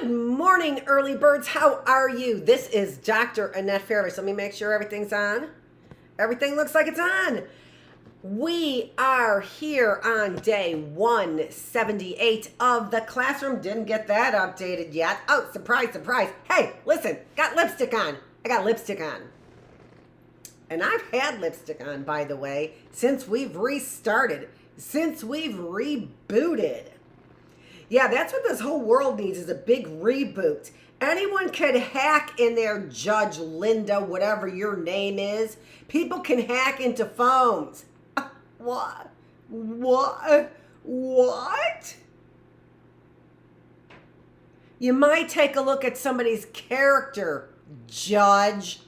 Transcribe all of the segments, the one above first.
Good morning, early birds. How are you? This is Dr. Annette Feravich. Let me make sure everything's on. Everything looks like it's on. We are here on day 178 of the classroom. Didn't get that updated yet. Oh, surprise, surprise. Hey, listen, got lipstick on. I got lipstick on. And I've had lipstick on, by the way, since we've restarted, since we've rebooted. Yeah, that's what this whole world needs, is a big reboot. Anyone can hack in there, Judge Linda, whatever your name is. People can hack into phones. What? What? You might take a look at somebody's character, Judge.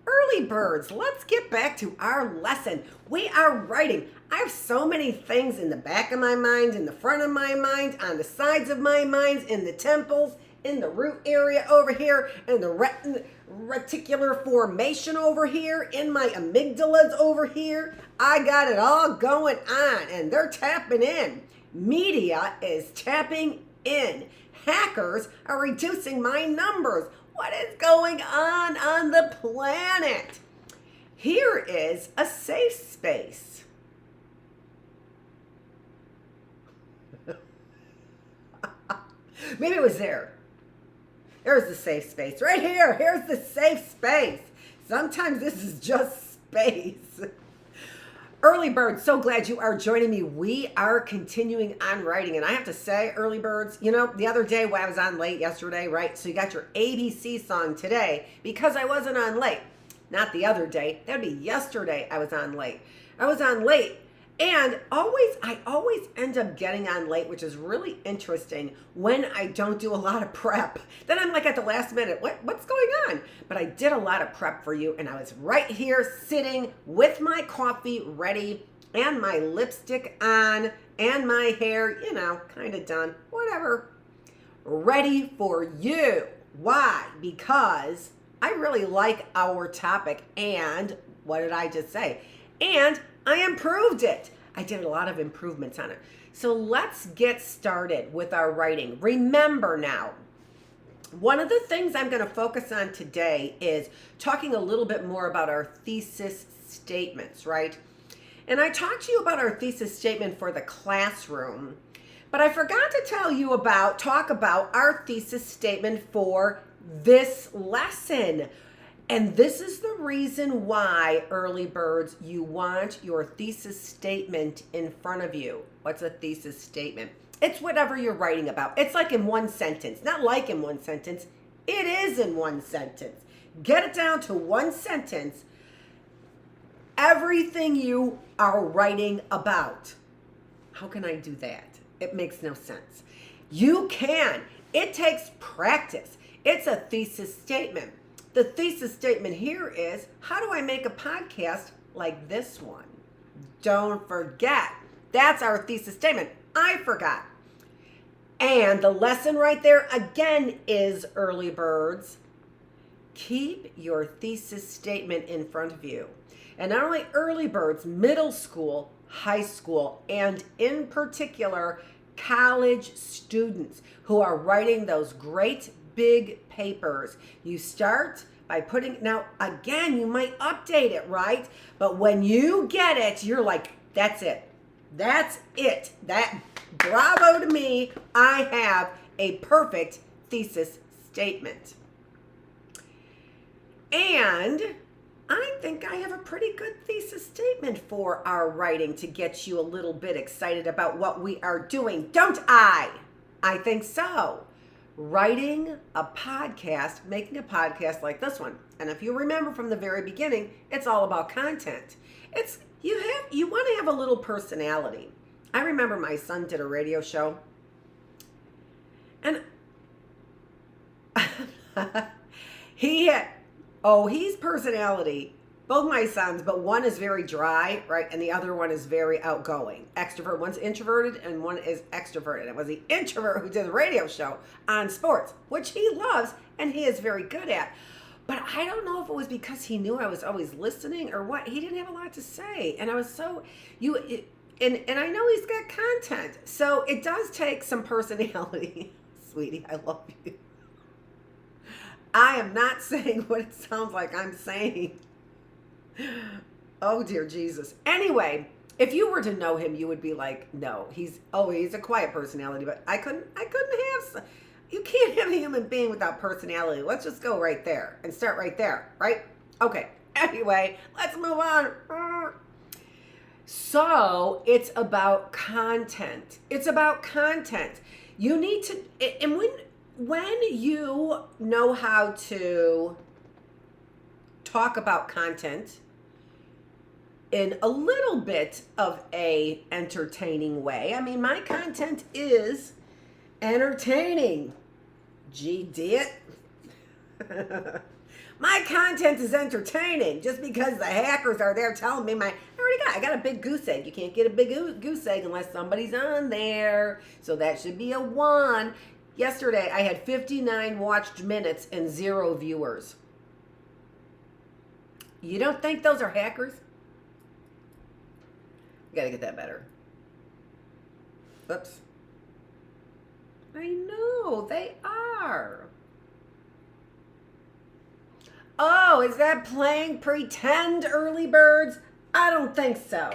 Early birds, let's get back to our lesson. We are writing. I have so many things in the back of my mind, in the front of my mind, on the sides of my mind, in the temples, in the root area over here, in the reticular formation over here, in my amygdalas over here. I got it all going on, and they're tapping in. Media is tapping in. Hackers are reducing my numbers. What is going on the planet? Here is a safe space. Maybe it was there. There's the safe space. Right here. Here's the safe space. Sometimes this is just space. Early birds, so glad you are joining me. We are continuing on writing. And I have to say, early birds, you know, the other day when I was on late yesterday, right? So you got your ABC song today because I wasn't on late. Not the other day. That'd be yesterday I was on late. I was on late. And I always end up getting on late, which is really interesting when I don't do a lot of prep. Then I'm like at the last minute, what's going on? But I did a lot of prep for you, and I was right here sitting with my coffee ready and my lipstick on and my hair, you know, kind of done, whatever, ready for you. Why? Because I really like our topic, and what did I just say? And I improved it. I did a lot of improvements on it. So let's get started with our writing. Remember now, one of the things I'm going to focus on today is talking a little bit more about our thesis statements, right? And I talked to you about our thesis statement for the classroom, but I forgot to talk about our thesis statement for this lesson. And this is the reason why, early birds, you want your thesis statement in front of you. What's a thesis statement? It's whatever you're writing about. It's like in one sentence. Not like in one sentence. It is in one sentence. Get it down to one sentence. Everything you are writing about. How can I do that? It makes no sense. You can. It takes practice. It's a thesis statement. The thesis statement here is, how do I make a podcast like this one? Don't forget. That's our thesis statement. I forgot. And the lesson right there again is, early birds, keep your thesis statement in front of you. And not only early birds, middle school, high school, and in particular, college students who are writing those great big papers. You start by now again, you might update it, right? But when you get it, you're like, that's it. That's it. Bravo to me. I have a perfect thesis statement. And I think I have a pretty good thesis statement for our writing to get you a little bit excited about what we are doing. Don't I? I think so. Writing a podcast, making a podcast like this one. And if you remember from the very beginning, it's all about content. You want to have a little personality. I remember my son did a radio show, and he's personality. Both my sons, but one is very dry, right? And the other one is very outgoing. Extrovert. One's introverted and one is extroverted. It was the introvert who did the radio show on sports, which he loves and he is very good at. But I don't know if it was because he knew I was always listening or what. He didn't have a lot to say. And I was so, and I know he's got content. So it does take some personality. Sweetie, I love you. I am not saying what it sounds like I'm saying. Oh, dear Jesus. Anyway, if you were to know him, you would be like, no, he's a quiet personality, but I couldn't have, you can't have a human being without personality. Let's just go right there and start right there, right? Okay. Anyway, let's move on. So it's about content. It's about content. You need to, and when you know how to talk about content in a little bit of a entertaining way. I mean, my content is entertaining. Gee, it. My content is entertaining just because the hackers are there telling me I got a big goose egg. You can't get a big goose egg unless somebody's on there. So that should be a 1. Yesterday, I had 59 watched minutes and 0 viewers. You don't think those are hackers? You gotta get that better. Oops. I know, they are. Oh, is that playing pretend, early birds? I don't think so.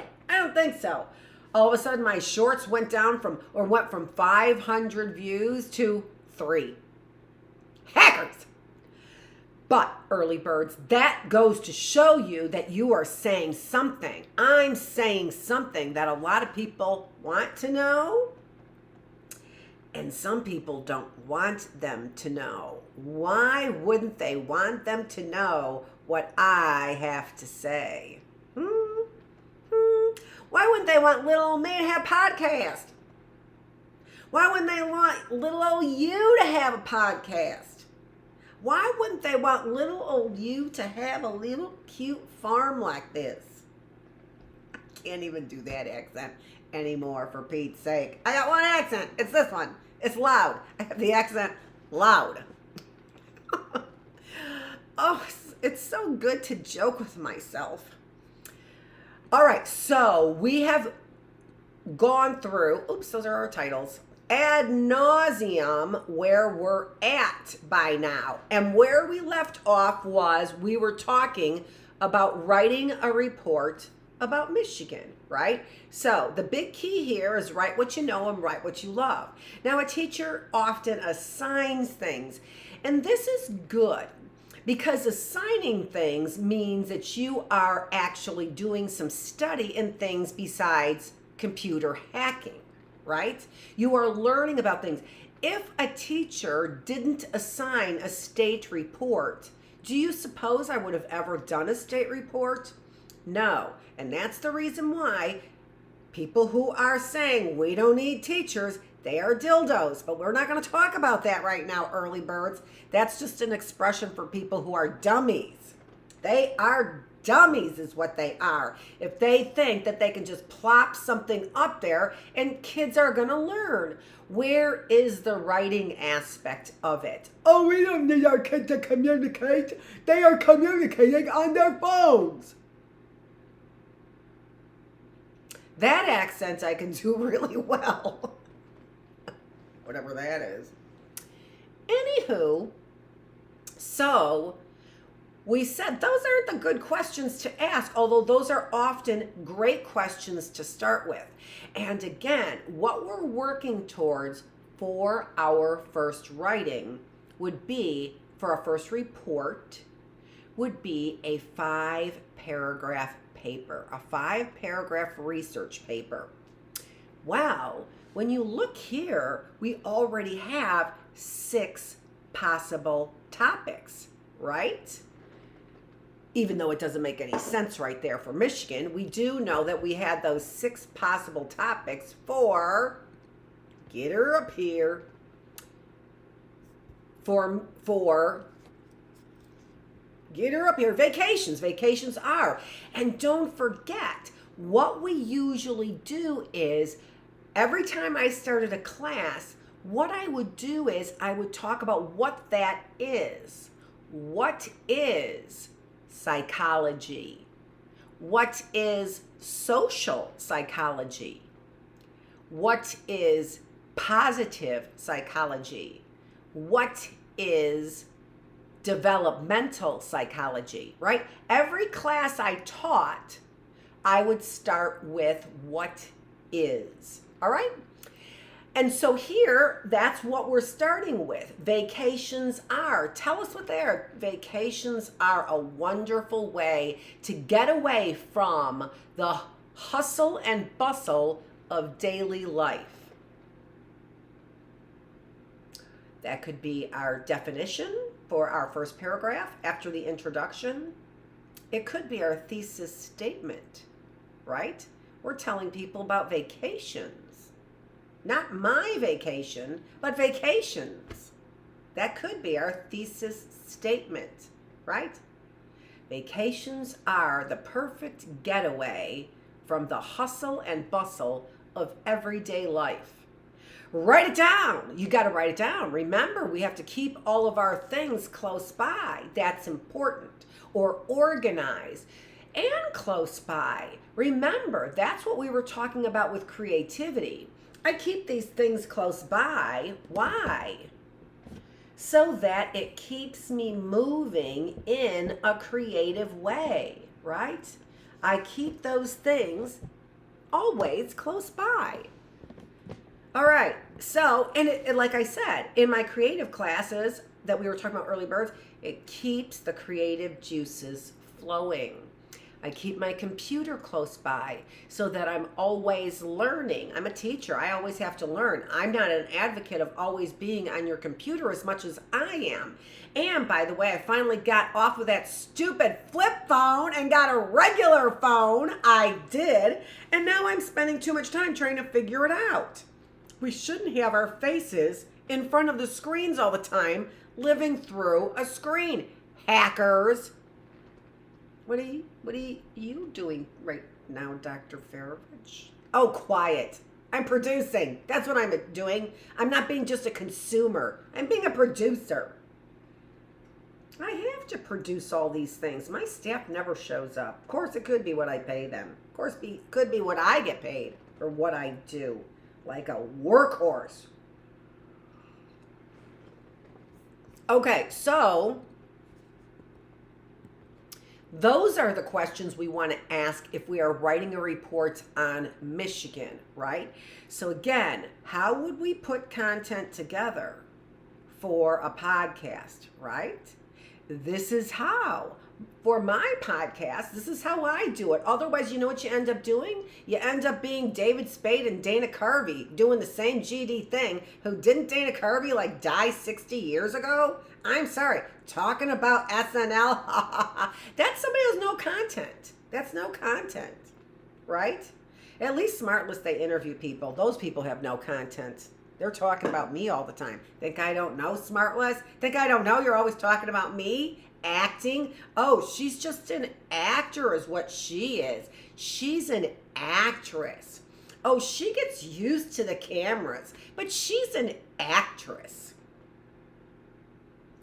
All of a sudden, my shorts went from 500 views to 3. Hackers! But, early birds, that goes to show you that you are saying something. I'm saying something that a lot of people want to know, and some people don't want them to know. Why wouldn't they want them to know what I have to say? Why wouldn't they want little old me to have a podcast? Why wouldn't they want little old you to have a podcast? Why wouldn't they want little old you to have a little cute farm like this? I can't even do that accent anymore, for Pete's sake. I got one accent. It's this one. It's loud. I have the accent loud. Oh, it's so good to joke with myself. All right, so we have gone through, those are our titles, ad nauseum, where we're at by now. And where we left off was we were talking about writing a report about Michigan, right? So the big key here is write what you know and write what you love. Now, a teacher often assigns things, and this is good because assigning things means that you are actually doing some study in things besides computer hacking, right? You are learning about things. If a teacher didn't assign a state report, do you suppose I would have ever done a state report? No. And that's the reason why people who are saying we don't need teachers, they are dildos. But we're not going to talk about that right now, early birds. That's just an expression for people who are dummies. They are dummies is what they are. If they think that they can just plop something up there and kids are going to learn. Where is the writing aspect of it? Oh, we don't need our kids to communicate. They are communicating on their phones. That accent I can do really well. Whatever that is. Anywho, so we said those aren't the good questions to ask, although those are often great questions to start with. And again, what we're working towards for our first writing would be, for our first report, would be a 5-paragraph paper, a 5-paragraph research paper. Wow, when you look here, we already have 6 possible topics, right? Even though it doesn't make any sense right there for Michigan, we do know that we had those 6 possible topics for, get her up here, get her up here, vacations. Vacations are. And don't forget, what we usually do is, every time I started a class, what I would do is I would talk about what that is. What is psychology? What is social psychology? What is positive psychology? what is developmental psychology, right? Every class I taught, I would start with what is, all right? And so here, that's what we're starting with. Vacations are. Tell us what they are. Vacations are a wonderful way to get away from the hustle and bustle of daily life. That could be our definition for our first paragraph after the introduction. It could be our thesis statement, right? We're telling people about vacations. Not my vacation, but vacations. That could be our thesis statement, right? Vacations are the perfect getaway from the hustle and bustle of everyday life. Write it down. You got to write it down. Remember, we have to keep all of our things close by. That's important. Or organize and close by. Remember, that's what we were talking about with creativity. I keep these things close by. Why? So that it keeps me moving in a creative way, right? I keep those things always close by. All right, so, and like I said, in my creative classes that we were talking about early birds, it keeps the creative juices flowing. I keep my computer close by so that I'm always learning. I'm a teacher. I always have to learn. I'm not an advocate of always being on your computer as much as I am. And by the way, I finally got off of that stupid flip phone and got a regular phone. I did. And now I'm spending too much time trying to figure it out. We shouldn't have our faces in front of the screens all the time, living through a screen. Hackers. What are you doing right now, Dr. Feravich? Oh, quiet. I'm producing. That's what I'm doing. I'm not being just a consumer. I'm being a producer. I have to produce all these things. My staff never shows up. Of course, it could be what I pay them. Of course, it could be what I get paid for what I do. Like a workhorse. Okay, so those are the questions we want to ask if we are writing a report on Michigan, right? So again, how would we put content together for a podcast, right? This is how. For my podcast, this is how I do it. Otherwise, you know what you end up doing? You end up being David Spade and Dana Carvey doing the same GD thing. Who didn't Dana Carvey like die 60 years ago? I'm sorry, talking about SNL. That's somebody who has no content. That's no content, right? At least Smartless, they interview people. Those people have no content. They're talking about me all the time. Think I don't know, Smartless? Think I don't know you're always talking about me? Acting? Oh, she's just an actor is what she is. She's an actress. Oh, she gets used to the cameras, but she's an actress.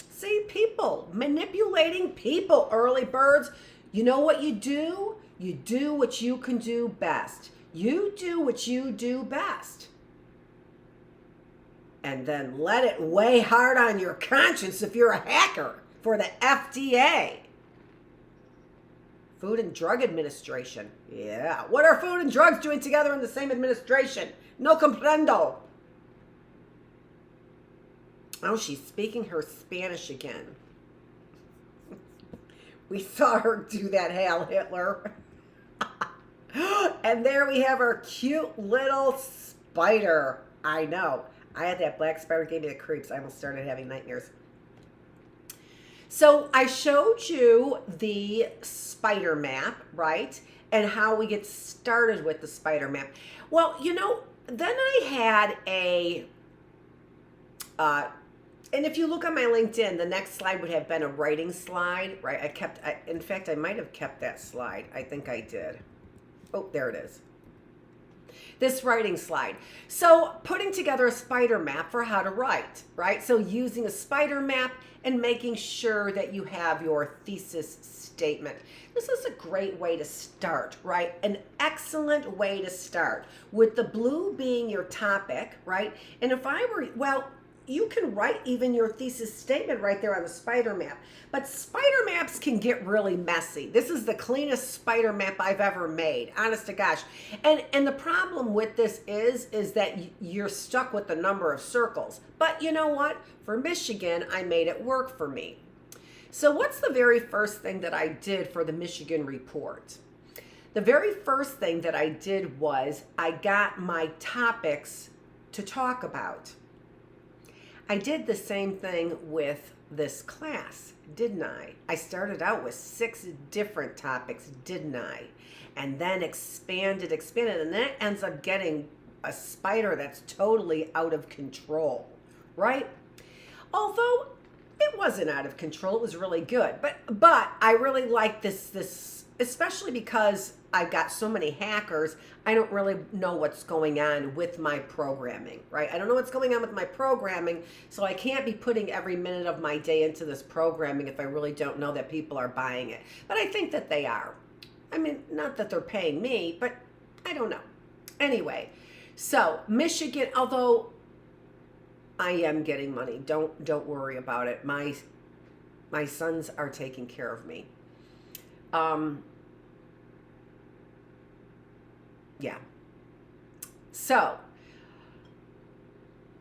See, people, manipulating people, early birds. You know what you do? You do what you can do best. You do what you do best. And then let it weigh hard on your conscience if you're a hacker for the FDA. Food and Drug Administration. Yeah. What are food and drugs doing together in the same administration? No comprendo. Oh, she's speaking her Spanish again. We saw her do that, Hail Hitler. And there we have our cute little spider. I know. I had that black spider, gave me the creeps. I almost started having nightmares. So I showed you the spider map, right? And how we get started with the spider map. Well, you know, then I had a, and if you look on my LinkedIn, the next slide would have been a writing slide, right? In fact, I might have kept that slide. I think I did. Oh, there it is. This writing slide. So putting together a spider map for how to write, right? So using a spider map and making sure that you have your thesis statement. This is a great way to start, right? An excellent way to start with the blue being your topic, right? And if I were, well, you can write even your thesis statement right there on the spider map. But spider maps can get really messy. This is the cleanest spider map I've ever made, honest to gosh. And the problem with this is that you're stuck with the number of circles. But you know what? For Michigan, I made it work for me. So what's the very first thing that I did for the Michigan report? The very first thing that I did was I got my topics to talk about. I did the same thing with this class, didn't I? I started out with 6 different topics, didn't I? And then expanded, and then it ends up getting a spider that's totally out of control, right? Although it wasn't out of control, it was really good. But I really like this, especially because I've got so many hackers, I don't really know what's going on with my programming, right? I don't know what's going on with my programming, so I can't be putting every minute of my day into this programming if I really don't know that people are buying it. But I think that they are. I mean, not that they're paying me, but I don't know. Anyway, so Michigan, although I am getting money, don't worry about it. My sons are taking care of me. Yeah. So,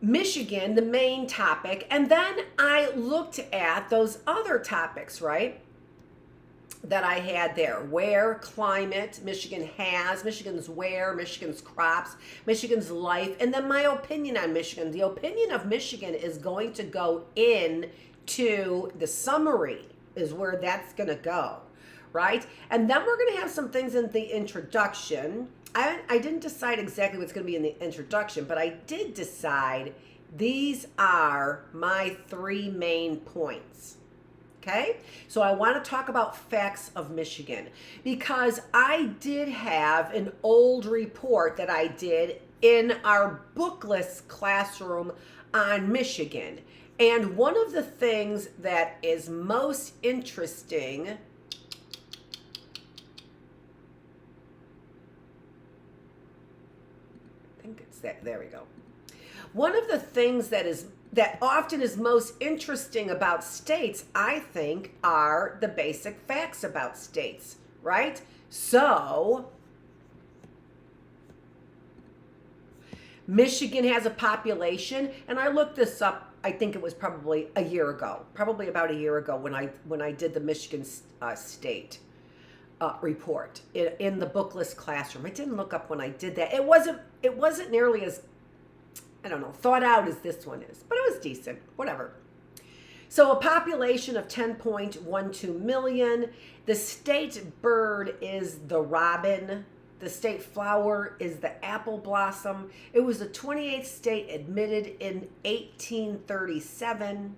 Michigan, the main topic, and then I looked at those other topics, right, that I had there. Where, climate, Michigan has, Michigan's where, Michigan's crops, Michigan's life, and then my opinion on Michigan. The opinion of Michigan is going to go into the summary, is where that's going to go, right? And then we're going to have some things in the introduction. I didn't decide exactly what's going to be in the introduction, but I did decide these are my 3 main points. Okay? So I want to talk about facts of Michigan because I did have an old report that I did in our Bookless classroom on Michigan. And one of the things that is most interesting, there we go. One of the things that often is most interesting about states, I think, are the basic facts about states, right? So, Michigan has a population, and I looked this up, I think it was probably a year ago, probably about a year ago when I did the Michigan state report in the Bookless classroom. I didn't look up when I did that. It wasn't nearly as, I don't know, thought out as this one is, but it was decent, whatever. So a population of 10.12 million. The state bird is the robin. The state flower is the apple blossom. It was the 28th state admitted in 1837.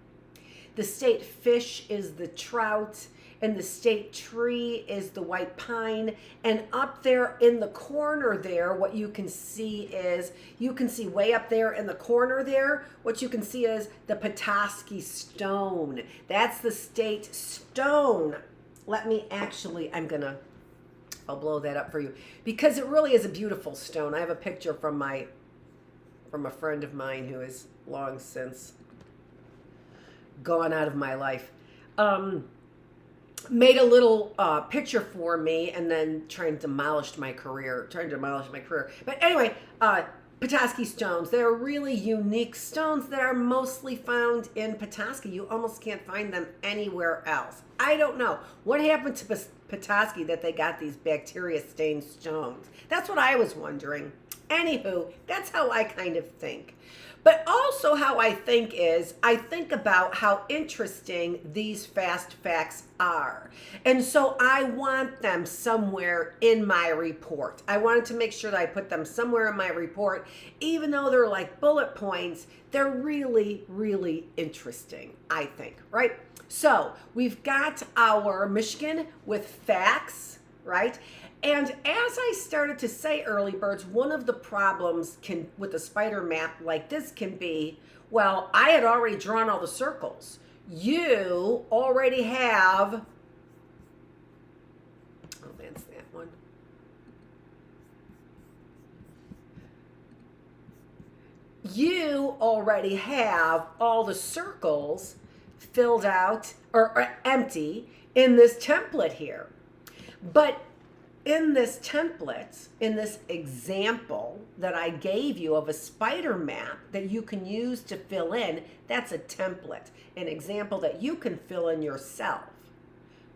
The state fish is the trout. And the state tree is the white pine. And up there in the corner there, what you can see way up there in the corner there, what you can see is the Petoskey stone. That's the state stone. I'll blow that up for you because it really is a beautiful stone. I have a picture from a friend of mine who is long since gone out of my life. Made a little picture for me and then trying to demolish my career. But anyway, Petoskey stones, they're really unique stones that are mostly found in Petoskey. You almost can't find them anywhere else. I don't know. What happened to Petoskey that they got these bacteria-stained stones? That's what I was wondering. Anywho, that's how I kind of think. But also how I think is, I think about how interesting these fast facts are. And so I want them somewhere in my report. I wanted to make sure that I put them somewhere in my report. Even though they're like bullet points, they're really, really interesting, I think, right? So we've got our Michigan with facts, right? And as I started to say, early birds, one of the problems with a spider map like this can be, well, I had already drawn all the circles. You already have, oh, that's that one. you already have all the circles filled out or empty in this template here. But in this template, in this example that I gave you of a spider map that you can use to fill in, that's a template, an example that you can fill in yourself.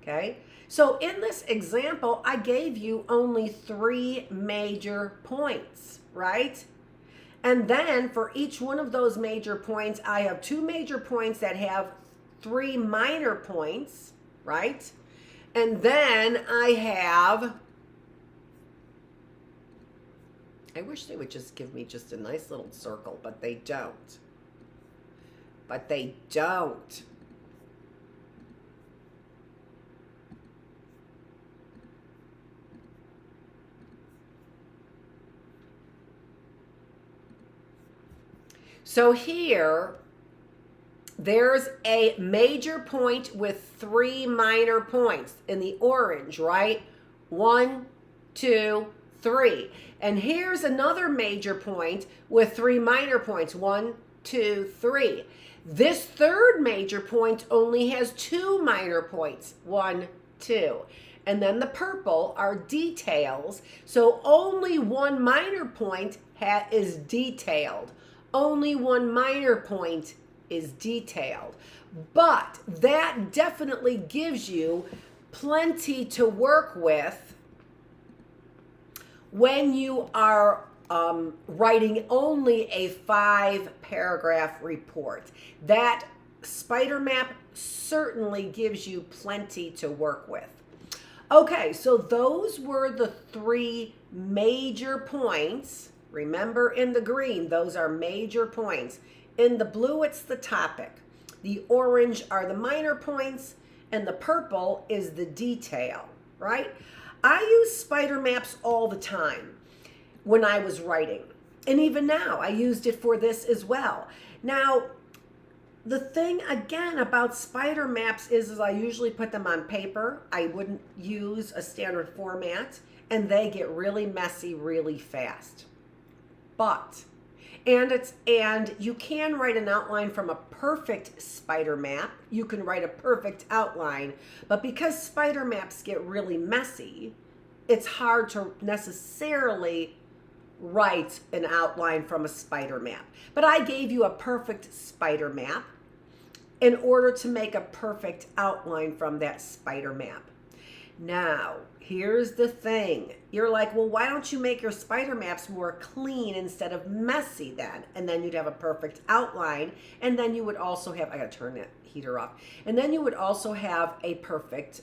Okay? So in this example, I gave you only 3 major points, right? And then for each one of those major points, I have 2 major points that have 3 minor points, right? And then I have, I wish they would just give me just a nice little circle, but they don't. But they don't. So here, there's a major point with 3 minor points in the orange, right? 1, 2, 3. And here's another major point with 3 minor points. 1, 2, 3. This third major point only has 2 minor points. 1, 2. And then the purple are details. So only 1 minor point is detailed. Only 1 minor point is detailed. But that definitely gives you plenty to work with when you are writing only a 5-paragraph report. That spider map certainly gives you plenty to work with. Okay, so those were the 3 major points. Remember, in the green, those are major points. In the blue, it's the topic. The orange are the minor points, and the purple is the detail, right? I use spider maps all the time when I was writing. And even now, I used it for this as well. Now, the thing, again, about spider maps is I usually put them on paper. I wouldn't use a standard format, and they get really messy really fast. But, and you can write an outline from a perfect spider map. You can write a perfect outline, but because spider maps get really messy, it's hard to necessarily write an outline from a spider map. But I gave you a perfect spider map in order to make a perfect outline from that spider map. Now, here's the thing. You're like, well, why don't you make your spider maps more clean instead of messy then? And then you'd have a perfect outline. And then you would also have, I gotta turn that heater off. And then you would also have a perfect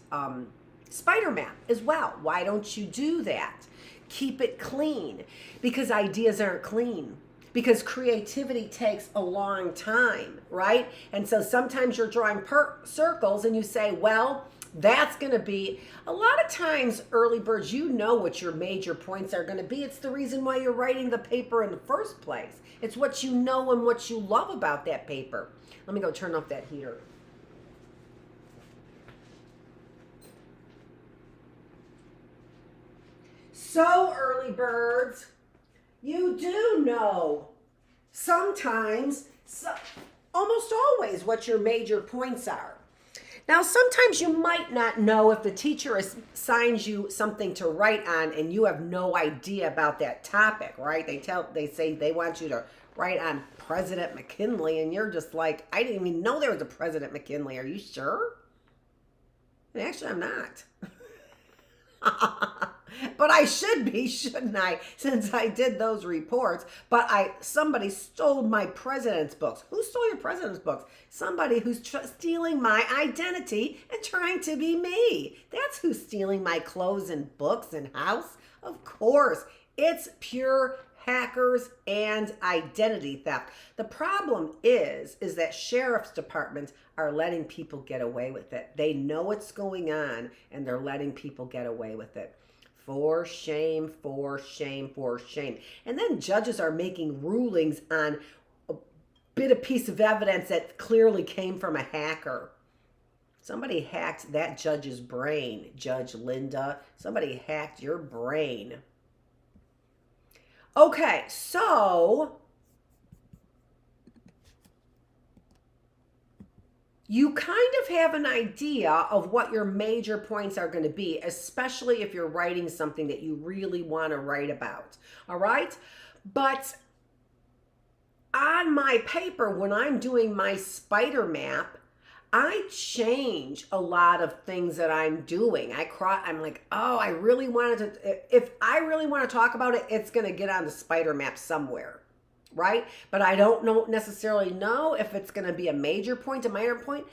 spider map as well. Why don't you do that? Keep it clean, because ideas aren't clean. Because creativity takes a long time, right? And so sometimes you're drawing circles and you say, well, that's going to be, a lot of times, early birds, you know what your major points are going to be. It's the reason why you're writing the paper in the first place. It's what you know and what you love about that paper. Let me go turn off that heater. So, early birds, you do know sometimes, almost always, what your major points are. Now, sometimes you might not know if the teacher assigns you something to write on and you have no idea about that topic, right? They say they want you to write on President McKinley, and you're just like, I didn't even know there was a President McKinley. Are you sure? And actually, I'm not. But I should be, shouldn't I? Since I did those reports. But somebody stole my president's books. Who stole your president's books? Somebody who's stealing my identity and trying to be me. That's who's stealing my clothes and books and house. Of course, it's pure hackers and identity theft. The problem is that sheriff's departments are letting people get away with it. They know what's going on and they're letting people get away with it. For shame, for shame, for shame. And then judges are making rulings on a piece of evidence that clearly came from a hacker. Somebody hacked that judge's brain, Judge Linda. Somebody hacked your brain. Okay, so you kind of have an idea of what your major points are going to be, especially if you're writing something that you really want to write about. All right? But on my paper, when I'm doing my spider map, I change a lot of things that I'm doing. I'm like, oh, I really wanted to, if I really want to talk about it, it's going to get on the spider map somewhere, right? But I don't necessarily know if it's going to be a major point, a minor point,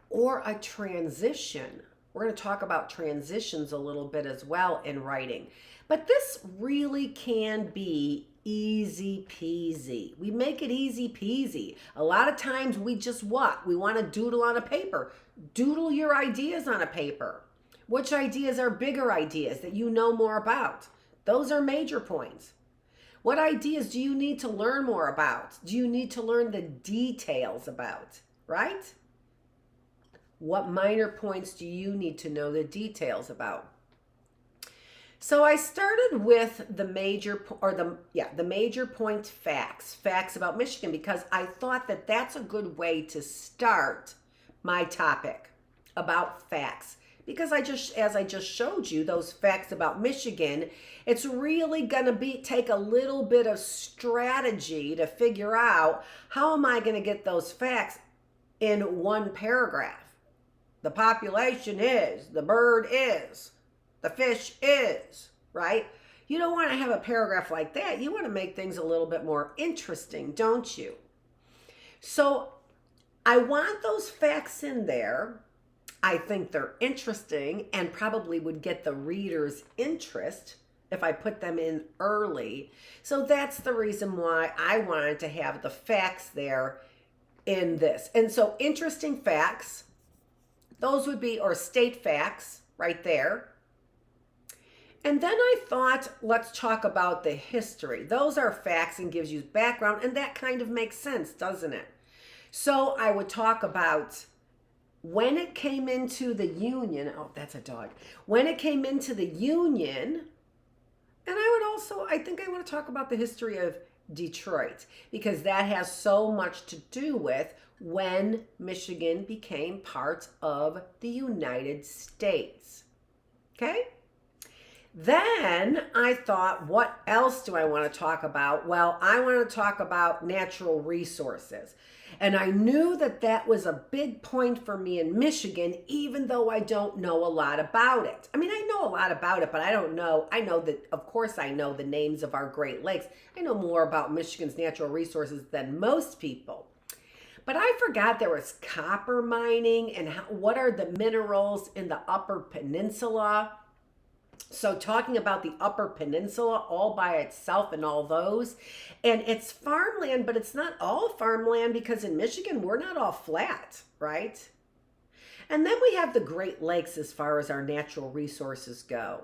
or a transition. We're going to talk about transitions a little bit as well in writing. But this really can be easy peasy. We make it easy peasy. A lot of times we just what? We want to doodle on a paper. Doodle your ideas on a paper. Which ideas are bigger ideas that you know more about? Those are major points. What ideas do you need to learn more about? Do you need to learn the details about, right? What minor points do you need to know the details about? So I started with the major point facts about Michigan, because I thought that that's a good way to start my topic about facts. Because as I just showed you, those facts about Michigan, it's really going to take a little bit of strategy to figure out how am I going to get those facts in one paragraph. The population is, the bird is, the fish is, right? You don't want to have a paragraph like that. You want to make things a little bit more interesting, don't you? So I want those facts in there. I think they're interesting and probably would get the reader's interest if I put them in early. So that's the reason why I wanted to have the facts there in this. And so interesting facts, those would be, or state facts right there. And then I thought, let's talk about the history. Those are facts and gives you background, and that kind of makes sense, doesn't it? So I would talk about when it came into the Union. Oh, that's a dog. When it came into the Union, and I think I want to talk about the history of Detroit, because that has so much to do with when Michigan became part of the United States. Okay? Then I thought, what else do I want to talk about? Well, I want to talk about natural resources. And I knew that that was a big point for me in Michigan, even though I don't know a lot about it. I mean, I know a lot about it, but I don't know. I know that, of course, I know the names of our Great Lakes. I know more about Michigan's natural resources than most people. But I forgot there was copper mining and what are the minerals in the Upper Peninsula. So talking about the Upper Peninsula all by itself and all those, and it's farmland, but it's not all farmland, because in Michigan, we're not all flat, right? And then we have the Great Lakes as far as our natural resources go.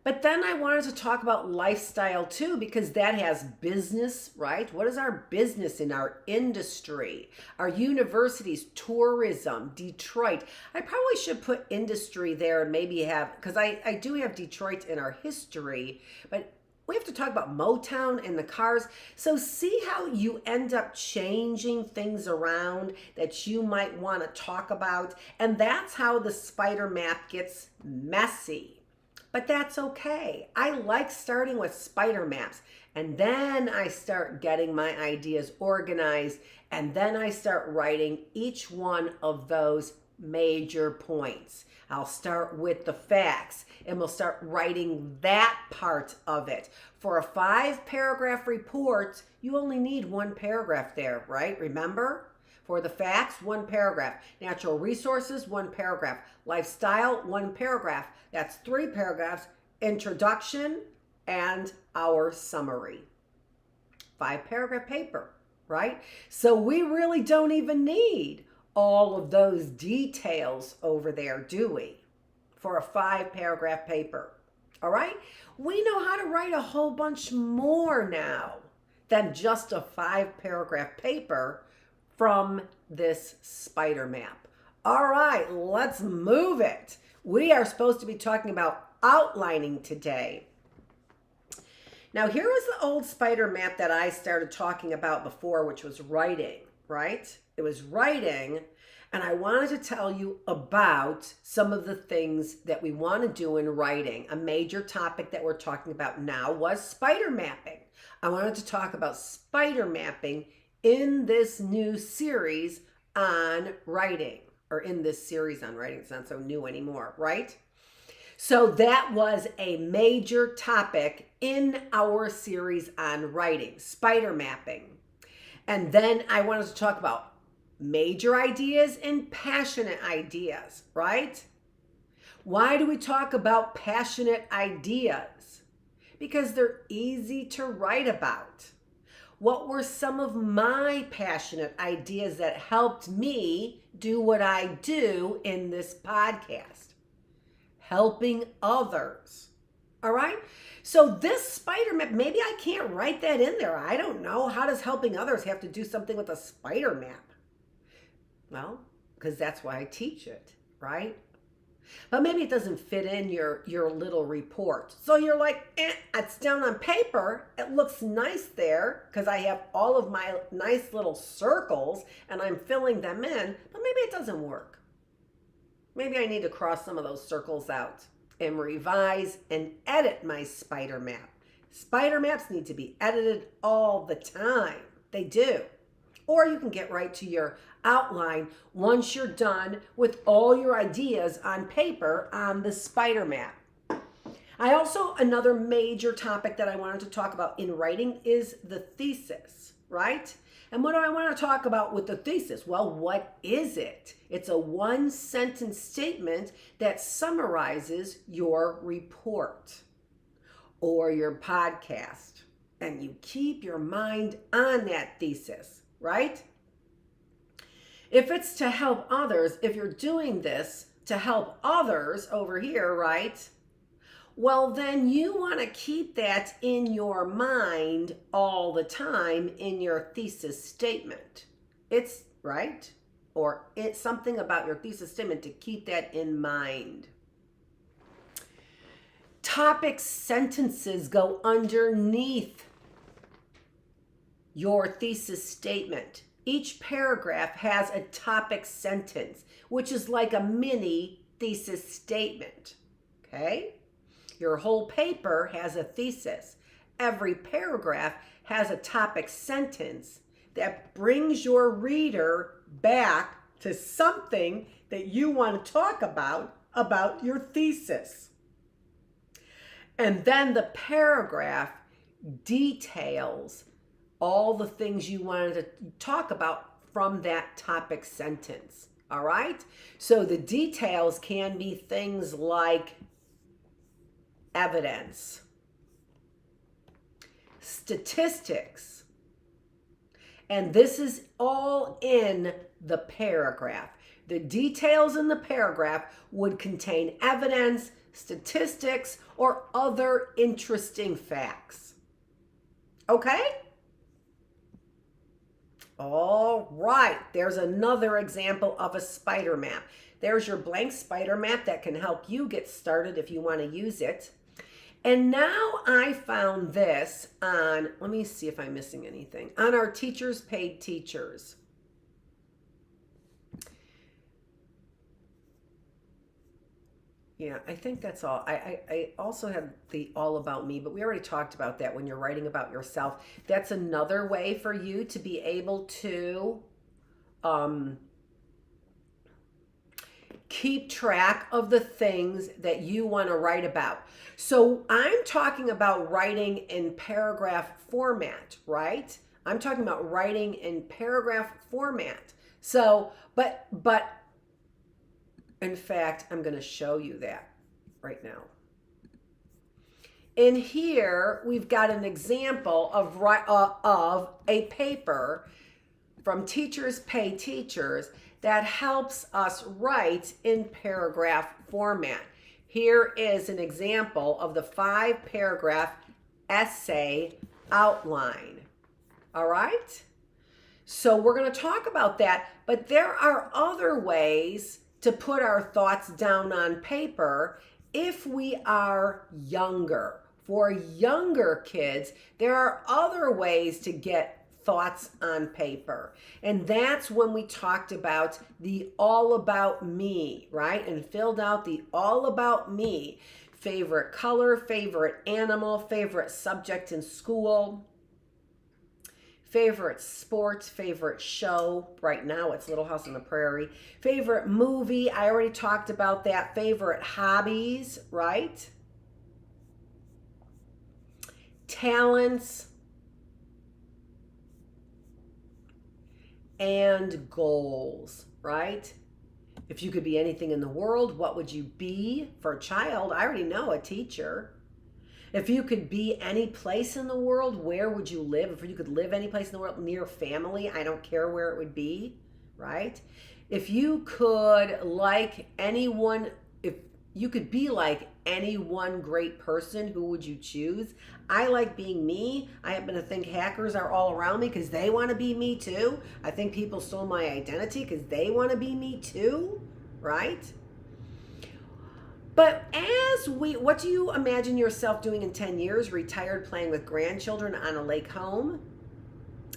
But then I wanted to talk about lifestyle too, because that has business, right? What is our business in our industry, our universities, tourism, Detroit? I probably should put industry there and maybe have, because I do have Detroit in our history, but we have to talk about Motown and the cars. So see how you end up changing things around that you might want to talk about. And that's how the spider map gets messy. But that's okay. I like starting with spider maps, and then I start getting my ideas organized, and then I start writing each one of those major points. I'll start with the facts, and we'll start writing that part of it. For a 5-paragraph report, you only need 1 paragraph there, right? Remember? For the facts, 1 paragraph. Natural resources, 1 paragraph. Lifestyle, 1 paragraph. That's 3 paragraphs. Introduction and our summary. 5-paragraph paper, right? So we really don't even need all of those details over there, do we? For a 5-paragraph paper, all right? We know how to write a whole bunch more now than just a 5-paragraph paper from this spider map. All right, let's move it. We are supposed to be talking about outlining today. Now, here was the old spider map that I started talking about before, which was writing, right? It was writing, And I wanted to tell you about some of the things that we want to do in writing. A major topic that we're talking about now was spider mapping. I wanted to talk about spider mapping in this new series on writing, or in this series on writing. It's not so new anymore, right? So that was a major topic in our series on writing, spider mapping. And then I wanted to talk about major ideas and passionate ideas, right? Why do we talk about passionate ideas? Because they're easy to write about. What were some of my passionate ideas that helped me do what I do in this podcast? Helping others. All right? So this spider map, maybe I can't write that in there. I don't know. How does helping others have to do something with a spider map? Well, because that's why I teach it, right? But maybe it doesn't fit in your little report. So you're like, it's down on paper. It looks nice there because I have all of my nice little circles and I'm filling them in, but maybe it doesn't work. Maybe I need to cross some of those circles out and revise and edit my spider map. Spider maps need to be edited all the time. They do. Or you can get right to your outline once you're done with all your ideas on paper on the spider map. Another major topic that I wanted to talk about in writing is the thesis, right? And what do I want to talk about with the thesis? Well, what is it? It's a one-sentence statement that summarizes your report or your podcast. And you keep your mind on that thesis, right? If it's to help others, if you're doing this to help others over here, right? Well, then you want to keep that in your mind all the time in your thesis statement. It's right, or it's something about your thesis statement to keep that in mind. Topic sentences go underneath your thesis statement. Each paragraph has a topic sentence, which is like a mini thesis statement, okay? Your whole paper has a thesis. Every paragraph has a topic sentence that brings your reader back to something that you want to talk about your thesis. And then the paragraph details all the things you wanted to talk about from that topic sentence, all right? So the details can be things like evidence, statistics, and this is all in the paragraph. The details in the paragraph would contain evidence, statistics, or other interesting facts. Okay? All right, there's another example of a spider map. There's your blank spider map that can help you get started if you want to use it. And now I found this on, let me see if I'm missing anything, on our Teachers Paid Teachers. Yeah, I think that's all. I also have the all about me, but we already talked about that when you're writing about yourself. That's another way for you to be able to keep track of the things that you want to write about. So I'm talking about writing in paragraph format, right? I'm talking about writing in paragraph format. So, but in fact, I'm going to show you that right now. In here, we've got an example of a paper from Teachers Pay Teachers that helps us write in paragraph format. Here is an example of the 5-paragraph essay outline. All right? So we're going to talk about that, but there are other ways to put our thoughts down on paper if we are younger. For younger kids, there are other ways to get thoughts on paper. And that's when we talked about the all about me, right? And filled out the all about me. Favorite color, favorite animal, favorite subject in school, favorite sports, favorite show. Right now it's Little House on the Prairie. Favorite movie, I already talked about that. Favorite hobbies, right? Talents and goals, right? If you could be anything in the world, what would you be? For a child, I already know, a teacher. If you could be any place in the world, where would you live? If you could live any place in the world, near family, I don't care where it would be, right? If you could like anyone, if you could be like any one great person, who would you choose? I like being me. I happen to think hackers are all around me because they want to be me too. I think people stole my identity because they want to be me too, right? But what do you imagine yourself doing in 10 years? Retired, playing with grandchildren on a lake home?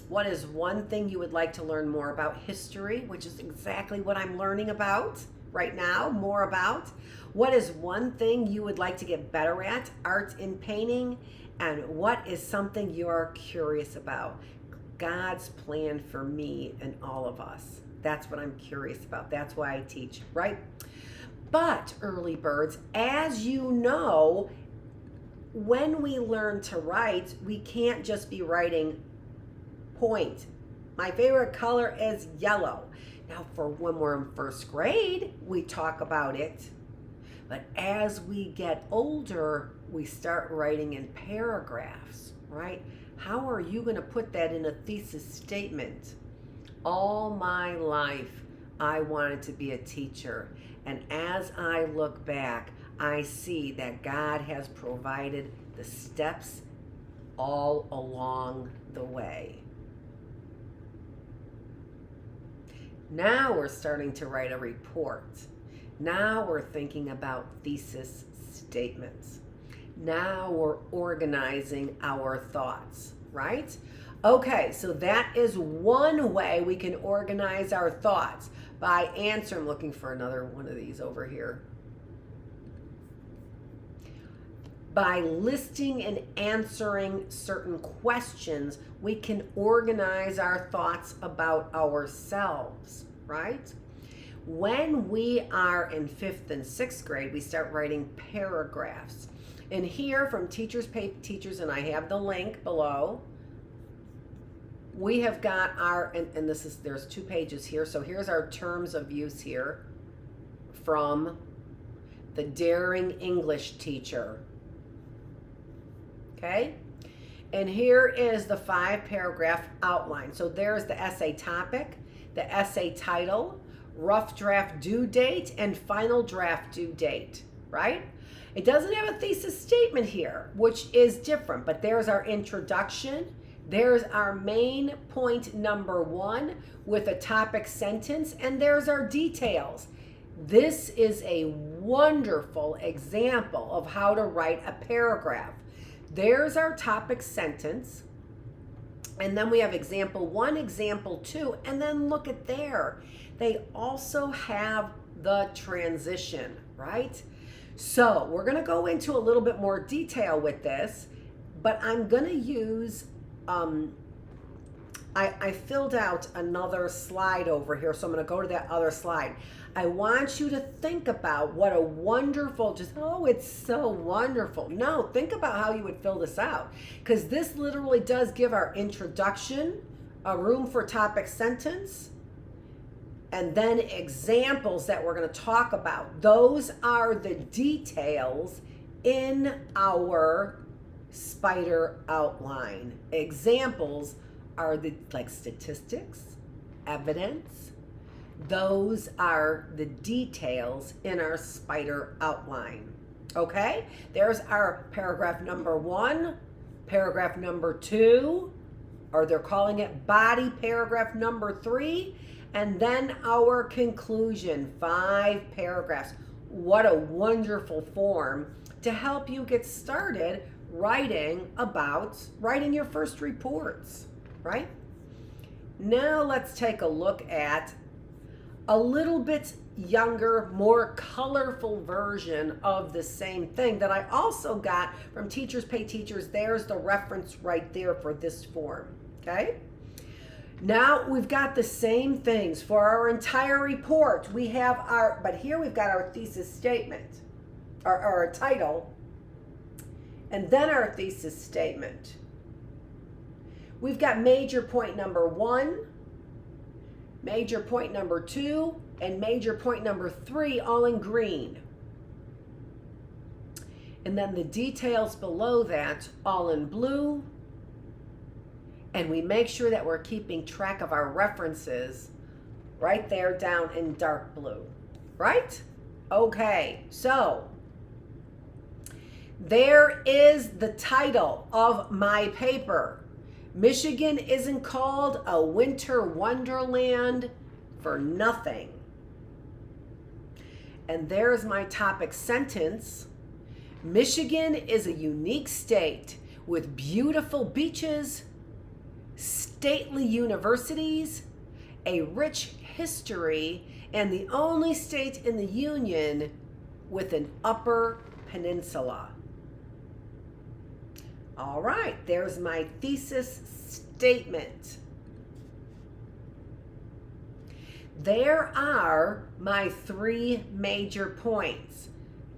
What is one thing you would like to learn more about? History, which is exactly what I'm learning about right now, more about. What is one thing you would like to get better at? Art and painting. And what is something you're curious about? God's plan for me and all of us. That's what I'm curious about. That's why I teach, right? But early birds, as you know, when we learn to write, we can't just be writing point. My favorite color is yellow. Now, for when we're in first grade, we talk about it. But as we get older, we start writing in paragraphs, right? How are you going to put that in a thesis statement? All my life, I wanted to be a teacher. And as I look back, I see that God has provided the steps all along the way. Now we're starting to write a report. Now we're thinking about thesis statements. Now we're organizing our thoughts, right? Okay, so that is one way we can organize our thoughts, by answer. I'm looking for another one of these over here. By listing and answering certain questions, we can organize our thoughts about ourselves, right? When we are in 5th and 6th grade, we start writing paragraphs. And here from Teachers Pay Teachers, and I have the link below, we have got our, and this is, there's 2 pages here. So here's our terms of use here from the Daring English Teacher. Okay? And here is the 5-paragraph outline. So there's the essay topic, the essay title, rough draft due date, and final draft due date, right? It doesn't have a thesis statement here, which is different, but there's our introduction. There's our main point number 1 with a topic sentence, and there's our details. This is a wonderful example of how to write a paragraph. There's our topic sentence, and then we have example 1, example 2, and then look at there. They also have the transition, right? So we're going to go into a little bit more detail with this, but I'm going to use I filled out another slide over here, so I'm going to go to that other slide. I want you to think about what a wonderful, it's so wonderful. No, think about how you would fill this out, because this literally does give our introduction, a room for topic sentence, and then examples that we're going to talk about. Those are the details in our spider outline. Examples are the statistics, evidence. Those are the details in our spider outline. Okay? There's our paragraph number 1, paragraph number 2, or they're calling it body paragraph number 3, and then our conclusion, 5 paragraphs. What a wonderful form to help you get started writing your first reports, right? Now let's take a look at a little bit younger, more colorful version of the same thing that I also got from Teachers Pay Teachers. There's the reference right there for this form, okay? Now we've got the same things for our entire report. We have but here we've got our thesis statement, our title, and then our thesis statement. We've got major point number 1, major point number 2, and major point number 3 all in green. And then the details below that all in blue. And we make sure that we're keeping track of our references right there down in dark blue, right? Okay, so there is the title of my paper. Michigan isn't called a winter wonderland for nothing. And there's my topic sentence. Michigan is a unique state with beautiful beaches, stately universities, a rich history, and the only state in the Union with an upper peninsula. All right, there's my thesis statement. There are my 3 major points.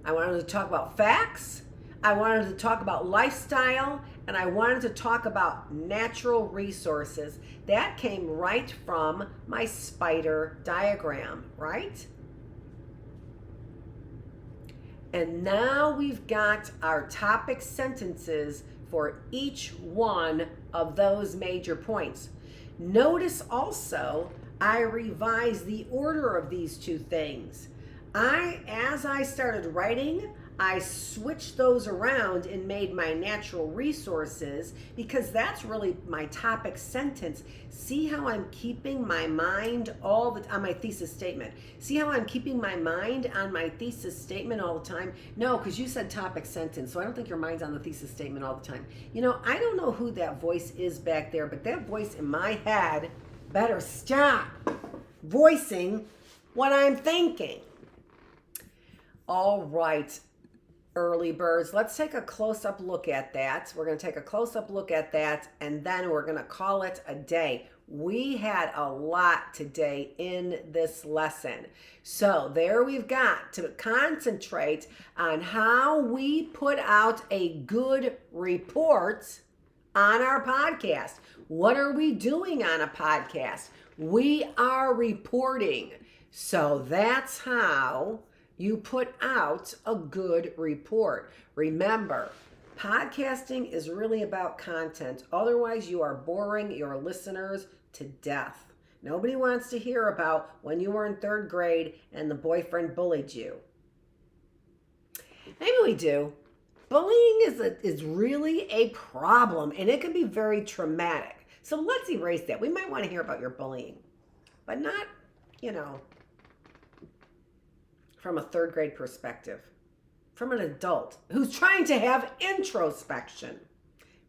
I wanted to talk about facts, I wanted to talk about lifestyle, and I wanted to talk about natural resources. That came right from my spider diagram, right? And now we've got our topic sentences for each one of those major points. Notice also, I revised the order of these 2 things. As I started writing, I switched those around and made my natural resources because that's really my topic sentence. See how I'm keeping my mind on my thesis statement. See how I'm keeping my mind on my thesis statement all the time? No, because you said topic sentence, so I don't think your mind's on the thesis statement all the time. You know, I don't know who that voice is back there, but that voice in my head better stop voicing what I'm thinking. All right. Early birds. Let's take a close-up look at that. We're going to take a close-up look at that, and then we're going to call it a day. We had a lot today in this lesson. So there we've got to concentrate on how we put out a good report on our podcast. What are we doing on a podcast? We are reporting. So that's how you put out a good report. Remember, podcasting is really about content. Otherwise, you are boring your listeners to death. Nobody wants to hear about when you were in 3rd grade and the boyfriend bullied you. Maybe we do. Bullying is really a problem, and it can be very traumatic. So let's erase that. We might want to hear about your bullying, but not, from a 3rd grade perspective, from an adult who's trying to have introspection.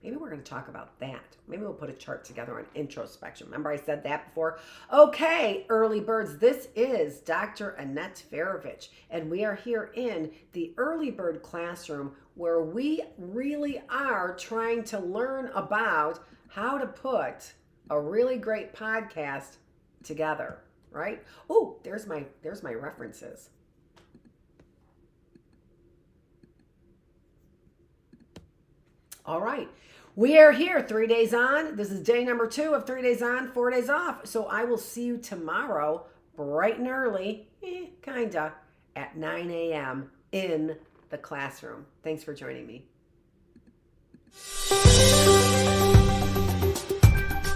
Maybe we're going to talk about that. Maybe we'll put a chart together on introspection. Remember I said that before? Okay, early birds, this is Dr. Annette Feravich, and we are here in the early bird classroom where we really are trying to learn about how to put a really great podcast together, right? Oh, there's my references. All right, we are here 3 days on. This is day number 2 of 3 days on, 4 days off. So I will see you tomorrow, bright and early, kinda, at 9 a.m. in the classroom. Thanks for joining me.